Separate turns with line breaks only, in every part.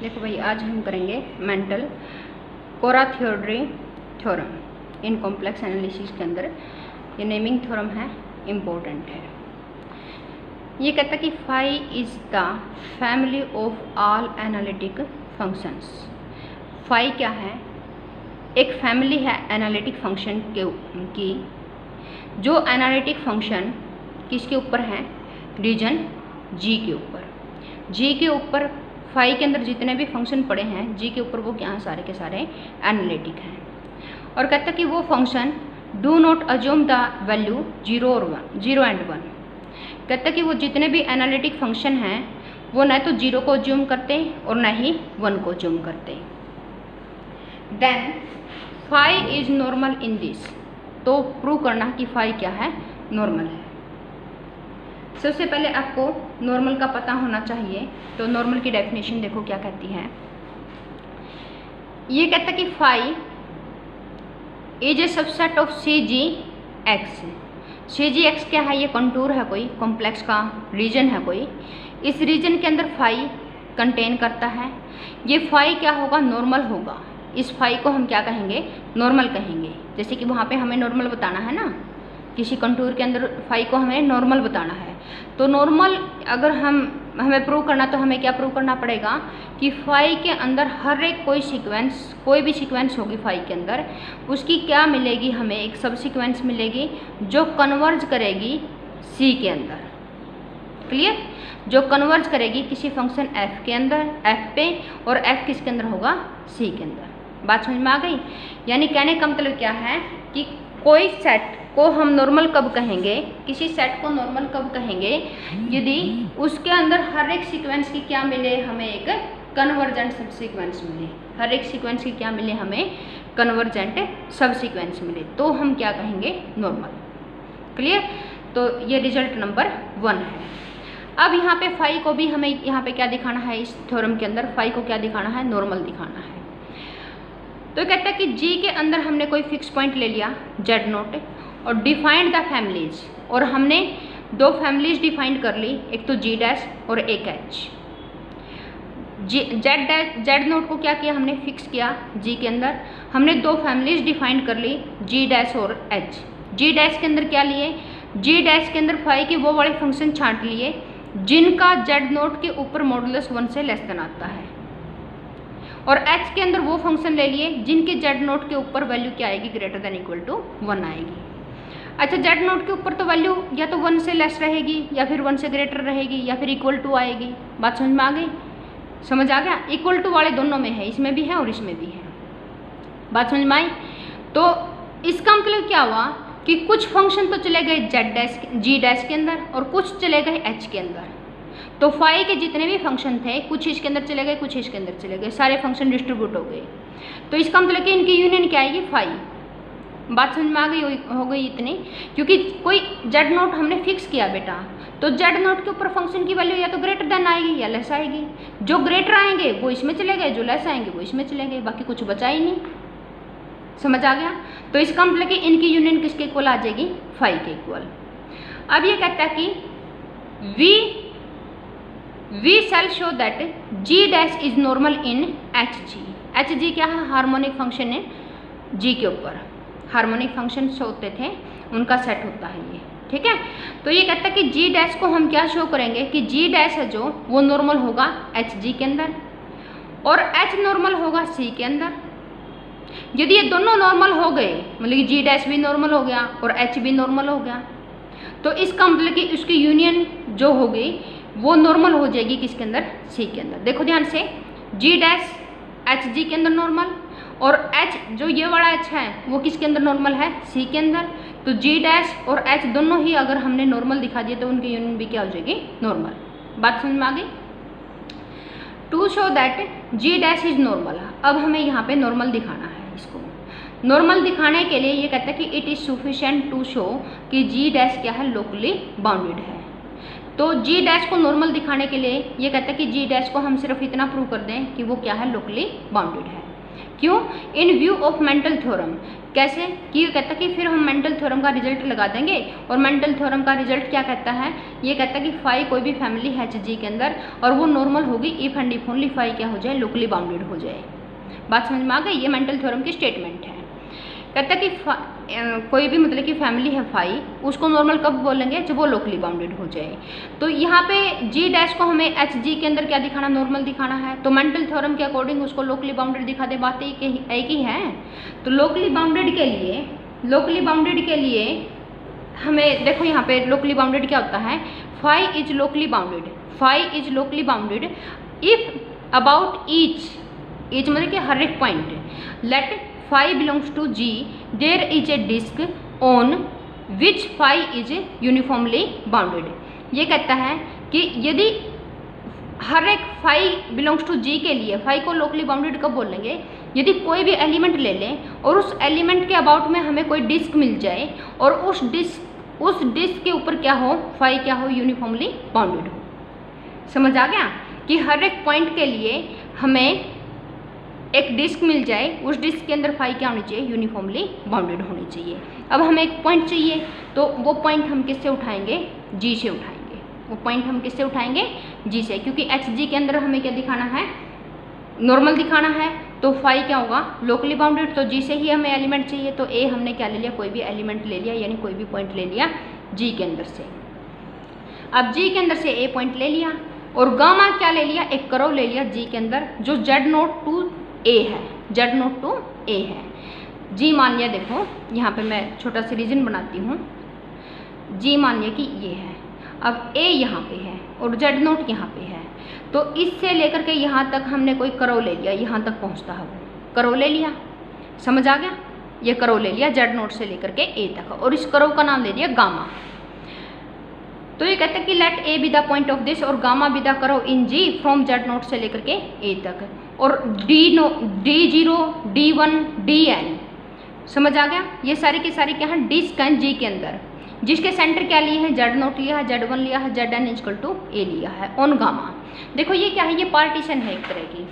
देखो भाई, आज हम करेंगे मेंटल कोरा-थियोरडी थ्योरम इन कॉम्प्लेक्स एनालिसिस के अंदर। ये नेमिंग थ्योरम है, इम्पोर्टेंट है। ये कहता है कि phi is the family of all analytic functions. Phi क्या है? एक फैमिली है एनालिटिक फंक्शन की, जो एनालिटिक फंक्शन किसके ऊपर है? रीजन जी के ऊपर। जी के ऊपर फाई के अंदर जितने भी फंक्शन पड़े हैं जी के ऊपर, वो क्या हैं? सारे के सारे एनालिटिक हैं। और कहता है कि वो function do not assume the value 0 and 1। कहता है कि वो जितने भी एनालिटिक फंक्शन हैं वो न तो 0 को अज्यूम करते और न ही 1 को अज्यूम करते। Then phi is normal in this. तो प्रूव करना कि फाई क्या है? नॉर्मल है। सबसे पहले आपको नॉर्मल का पता होना चाहिए। तो नॉर्मल की डेफिनेशन देखो क्या कहती है। ये कहता है कि phi is a subset of C G X. C G X क्या है? ये कंटूर है, कोई कॉम्प्लेक्स का रीजन है कोई। इस रीजन के अंदर फाई कंटेन करता है। ये फाई क्या होगा? नॉर्मल होगा। इस फाई को हम क्या कहेंगे? नॉर्मल कहेंगे। जैसे कि वहाँ पे हमें नॉर्मल बताना है ना, किसी कंटूर के अंदर फाई को हमें नॉर्मल बताना है। तो नॉर्मल अगर हमें प्रूव करना, तो हमें क्या प्रूव करना पड़ेगा कि फाई के अंदर हर एक कोई भी सीक्वेंस होगी फाई के अंदर, उसकी क्या मिलेगी? हमें एक सब सीक्वेंस मिलेगी जो कन्वर्ज करेगी सी के अंदर। क्लियर? जो कन्वर्ज करेगी किसी फंक्शन एफ के अंदर, एफ पे, और एफ किसके अंदर होगा? सी के अंदर। बात समझ में आ गई? यानी कहने का मतलब क्या है कि कोई सेट को हम नॉर्मल कब कहेंगे, किसी सेट को नॉर्मल कब कहेंगे? यदि उसके अंदर हर एक सीक्वेंस की क्या मिले? हमें एक कन्वर्जेंट सब सीक्वेंस मिले। हर एक सीक्वेंस की क्या मिले? हमें कन्वर्जेंट सब सीक्वेंस मिले, तो हम क्या कहेंगे? नॉर्मल। क्लियर? तो ये रिजल्ट नंबर 1 है। अब यहाँ पे फाई को भी हमें यहाँ पे क्या दिखाना है? इस थ्योरम के अंदर फाई को क्या दिखाना है? नॉर्मल दिखाना है। तो कहता है कि जी के अंदर हमने कोई फिक्स पॉइंट ले लिया Z0 और डिफाइंड द फैमिलीज, और हमने 2 फैमिलीज डिफाइंड कर ली, एक तो G' और एक H। Z0 को क्या किया? हमने फिक्स किया G के अंदर। हमने 2 फैमिलीज डिफाइंड कर ली, G' और H। G' के अंदर क्या लिए? G' के अंदर फाई के वो वाले फंक्शन छांट लिए जिनका Z0 के ऊपर मॉडुलस 1 से लेस देन आता है, और H के अंदर वो फंक्शन ले लिए जिनके Z0 के ऊपर वैल्यू क्या आएगी? ग्रेटर देन इक्वल टू 1 आएगी। अच्छा, Z0 के ऊपर तो वैल्यू या तो 1 से लेस रहेगी, या फिर 1 से ग्रेटर रहेगी, या फिर इक्वल टू आएगी। बात समझ में आ गई? समझ आ गया? इक्वल टू वाले दोनों में है, इसमें भी है और इसमें भी है। बात समझ में आई? तो इसका मतलब क्या हुआ कि कुछ फंक्शन तो चले गए G' के अंदर और कुछ चले गए H के अंदर। तो फाई के जितने भी फंक्शन थे, कुछ इसके अंदर चले गए, कुछ इसके अंदर चले गए, सारे फंक्शन डिस्ट्रीब्यूट हो गए। तो इसका मतलब कि इनकी यूनियन क्या आएगी? फाई। बात समझ में आ गई? हो गई इतनी, क्योंकि कोई Z0 हमने फिक्स किया बेटा, तो Z0 के ऊपर फंक्शन की वैल्यू या तो ग्रेटर देन आएगी या लेस आएगी। जो ग्रेटर आएंगे वो इसमें चले गए, जो लेस आएंगे वो इसमें चले गए, बाकी कुछ बचा ही नहीं। समझ आ गया? तो इसका मतलब कि इनकी यूनियन किसके इक्वल आ जाएगी? फाई के इक्वल। अब ये कहता है कि we shall show that G' is normal in HG। HG क्या है? हार्मोनिक फंक्शन है G के ऊपर। हार्मोनिक फंक्शन होते थे, उनका सेट होता है ये। ठीक है? तो ये कहता है कि G' को हम क्या शो करेंगे कि G' है जो वो नॉर्मल होगा HG के अंदर, और H नॉर्मल होगा C के अंदर। यदि ये दोनों नॉर्मल हो गए, मतलब कि G' भी नॉर्मल हो गया और H भी नॉर्मल हो गया, तो इसका मतलब कि उसकी यूनियन जो होगी वो नॉर्मल हो जाएगी किसके अंदर? C के अंदर। देखो ध्यान से, G' HG के अंदर नॉर्मल, और H जो ये वाला H है वो किसके अंदर नॉर्मल है? C के अंदर। तो G' और H दोनों ही अगर हमने नॉर्मल दिखा दिए तो उनकी यूनियन भी क्या हो जाएगी? नॉर्मल। बात समझ में आ गई? To show that G' is normal. अब हमें यहाँ पे नॉर्मल दिखाना है। इसको नॉर्मल दिखाने के लिए ये कहता है कि it is sufficient to show कि G' क्या है? लोकली बाउंडेड है। तो G' को नॉर्मल दिखाने के लिए ये कहता है कि G' को हम सिर्फ इतना प्रूव कर दें कि वो क्या है? लोकली बाउंडेड है। क्यों? इन व्यू ऑफ मेंटल थ्योरम। कैसे? कि ये कहता है कि फिर हम मेंटल थ्योरम का रिजल्ट लगा देंगे, और मेंटल थ्योरम का रिजल्ट क्या कहता है? ये कहता है कि फाई कोई भी फैमिली है जी के अंदर और वो नॉर्मल होगी if and if only phi क्या हो जाए? लोकली बाउंडेड हो जाए। बात समझ में आ गई? ये मेंटल थ्योरम की स्टेटमेंट है। कहता है कि कोई भी मतलब कि फैमिली है फाई, उसको नॉर्मल कब बोलेंगे? जब वो लोकली बाउंडेड हो जाए। तो यहाँ पे जी डैश को हमें एच जी के अंदर क्या दिखाना? नॉर्मल दिखाना है। तो मेंटल थ्योरम के अकॉर्डिंग उसको लोकली बाउंडेड दिखा दे, बातें एक ही है। तो लोकली बाउंडेड के लिए हमें देखो यहाँ पे लोकली बाउंडेड क्या होता है? Phi is locally bounded if about each मतलब कि हर एक point let phi belongs to G, there is a disk on which phi is uniformly bounded। ये कहता है कि यदि हर एक phi belongs to G के लिए phi को locally bounded कब बोलेंगे? यदि कोई भी एलिमेंट ले लें और उस एलिमेंट के अबाउट में हमें कोई डिस्क मिल जाए और उस डिस्क के ऊपर क्या हो? phi क्या हो? यूनिफॉर्मली बाउंडेड हो। समझ आ गया? कि हर एक पॉइंट के लिए हमें एक डिस्क मिल जाए, उस डिस्क के अंदर फाई क्या होनी चाहिए? यूनिफॉर्मली बाउंडेड होनी चाहिए। अब हमें एक पॉइंट चाहिए, तो वो पॉइंट हम किससे उठाएंगे? जी से उठाएंगे। वो पॉइंट हम किससे उठाएंगे? जी से, क्योंकि एच जी के अंदर हमें क्या दिखाना है? नॉर्मल दिखाना है। तो फाई क्या होगा? Locally bounded. तो जी से ही हमें एलिमेंट चाहिए, तो ए हमने क्या ले लिया? कोई भी एलिमेंट ले लिया, यानी कोई भी पॉइंट ले लिया जी के अंदर से। अब जी के अंदर से ए पॉइंट ले लिया और गामा क्या ले लिया? एक कर्व ले लिया जी के अंदर जो Z0 टू ए है, Z0 टू ए है। जी मान लिया, देखो यहाँ पे मैं छोटा सा रीजन बनाती हूँ। जी मान लिया कि ये है, अब ए यहाँ पे है और Z0 यहाँ पे है। तो इससे लेकर के यहाँ तक हमने कोई कर्व ले लिया, यहाँ तक पहुँचता है वो कर्व ले लिया। समझ आ गया? ये कर्व ले लिया Z0 से लेकर के ए तक, और इस कर्व का नाम ले लिया गामा। तो ये कहते हैं कि let a be the point of this और gamma be the curve in G from Z0 से लेकर के ए तक, और D0, D1, Dn। समझ आ गया? ये सारी की सारी क्या है? डिस्क हैं जी के अंदर, जिसके सेंटर क्या लिए हैं? Z0 लिया है, Z1 लिया है, Zn इक्वल टू ए लिया है ऑन गामा। देखो ये क्या है? ये पार्टीशन है एक तरह की।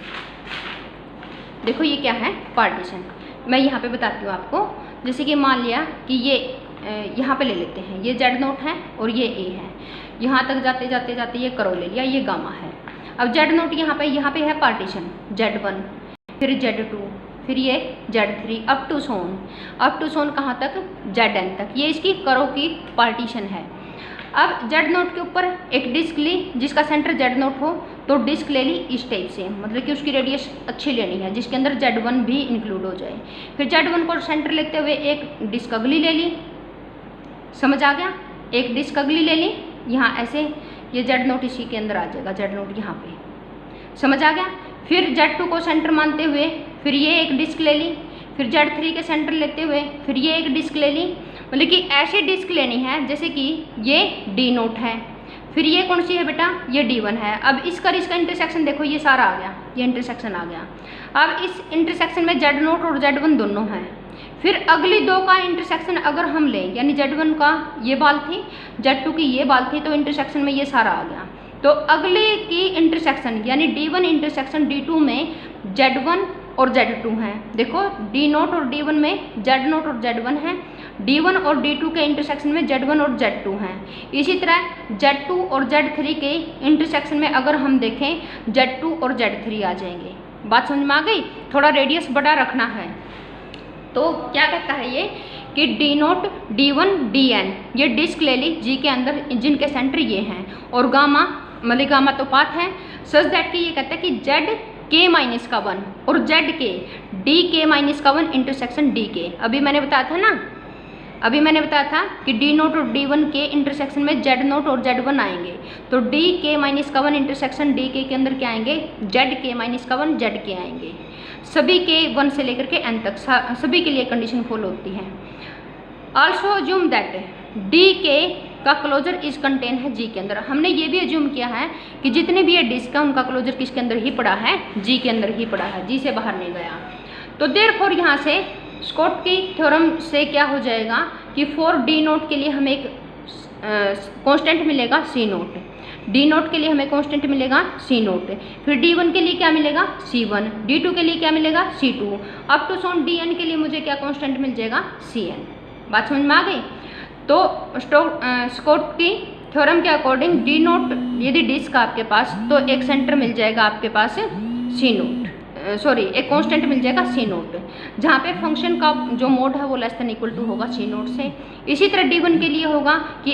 देखो ये क्या है? पार्टीशन। मैं यहाँ पे बताती हूँ आपको। जैसे कि मान लिया कि ये यहाँ पे ले लेते हैं, ये Z0 है और ये ए है। यहाँ तक जाते जाते जाते ये कर्व ले लिया, ये गामा है। अब Z0 यहाँ पे है पार्टीशन, Z1, फिर Z2, फिर ये Z3 अप टू सोन कहाँ तक? Zn तक। ये इसकी कर्व की पार्टीशन है। अब Z0 के ऊपर एक डिस्क ली जिसका सेंटर Z0 हो, तो डिस्क ले ली इस टाइप से, मतलब कि उसकी रेडियस अच्छी लेनी है जिसके अंदर Z1 भी इंक्लूड हो जाए। फिर Z1 को सेंटर लेते हुए एक डिस्क अगली ले ली। समझ आ गया? एक डिस्क अगली ले ली यहाँ ऐसे, ये Z0 इसी के अंदर आ जाएगा, Z0 यहाँ पे। समझ आ गया? फिर Z2 को सेंटर मानते हुए फिर ये एक डिस्क ले ली, फिर Z3 के सेंटर लेते हुए फिर ये एक डिस्क ले ली। मतलब कि ऐसे डिस्क लेनी है जैसे कि ये D0 है, फिर ये कौन सी है बेटा? ये D1 है। अब इसका इंटरसेक्शन देखो, ये सारा आ गया, ये इंटरसेक्शन आ गया। अब इस इंटरसेक्शन में Z0 और Z1 दोनों हैं। फिर अगली दो का इंटरसेक्शन अगर हम लें, यानी Z1 का ये बाल थी, Z2 की ये बाल थी, तो इंटरसेक्शन में ये सारा आ गया। तो अगले की इंटरसेक्शन यानी D1 इंटरसेक्शन D2 में Z1 और Z2 हैं। देखो D0 और D1 में Z0 और Z1 हैं, D1 और D2 के इंटरसेक्शन में Z1 और Z2 हैं। इसी तरह Z2 और Z3 के इंटरसेक्शन में अगर हम देखें Z2 और Z3 आ जाएंगे। बात समझ में आ गई? थोड़ा रेडियस बड़ा रखना है। तो क्या कहता है ये कि D0, D1, Dn ये डिस्क ले ली जी के अंदर, जिनके सेंटर ये हैं, और गामा मतलब गामा तो पाथ है, सच दैट कि ये कहता है कि Zk-1 और Zk Dk-1 इंटरसेक्शन Dk। अभी मैंने बताया था कि D0 और D1 के इंटरसेक्शन में Z0 और Z1 आएंगे, तो Dk-1 इंटरसेक्शन Dk के अंदर क्या आएंगे? Zk-1 Zk आएंगे। सभी के 1 से लेकर के n तक सभी के लिए कंडीशन फॉलो होती है। ऑल्सो अज्यूम दैट Dk का क्लोजर इज कंटेन है जी के अंदर। हमने ये भी अज्यूम किया है कि जितने भी ये डिस्क है उनका क्लोजर किसके अंदर ही पड़ा है? जी के अंदर ही पड़ा है, जी से बाहर नहीं गया। तो देयरफॉर यहाँ से स्कॉट की थ्योरम से क्या हो जाएगा कि फॉर D0 के लिए हमें एक कांस्टेंट मिलेगा C0, डी नोट के लिए हमें कांस्टेंट मिलेगा सी नोट, फिर D1 के लिए क्या मिलेगा C1, D2 के लिए क्या मिलेगा C2, up to Son DN के लिए मुझे क्या कांस्टेंट मिल जाएगा CN। बात समझ में आ गई। तो स्कोट की थ्योरम के अकॉर्डिंग डी नोट यदि डिस्क आपके पास तो एक सेंटर मिल जाएगा आपके पास सी नोट, सॉरी एक कांस्टेंट मिल जाएगा सी नोट, जहाँ पे फंक्शन का जो मोड है वो लेस देन इक्वल टू होगा सी नोट से। इसी तरह D1 के लिए होगा कि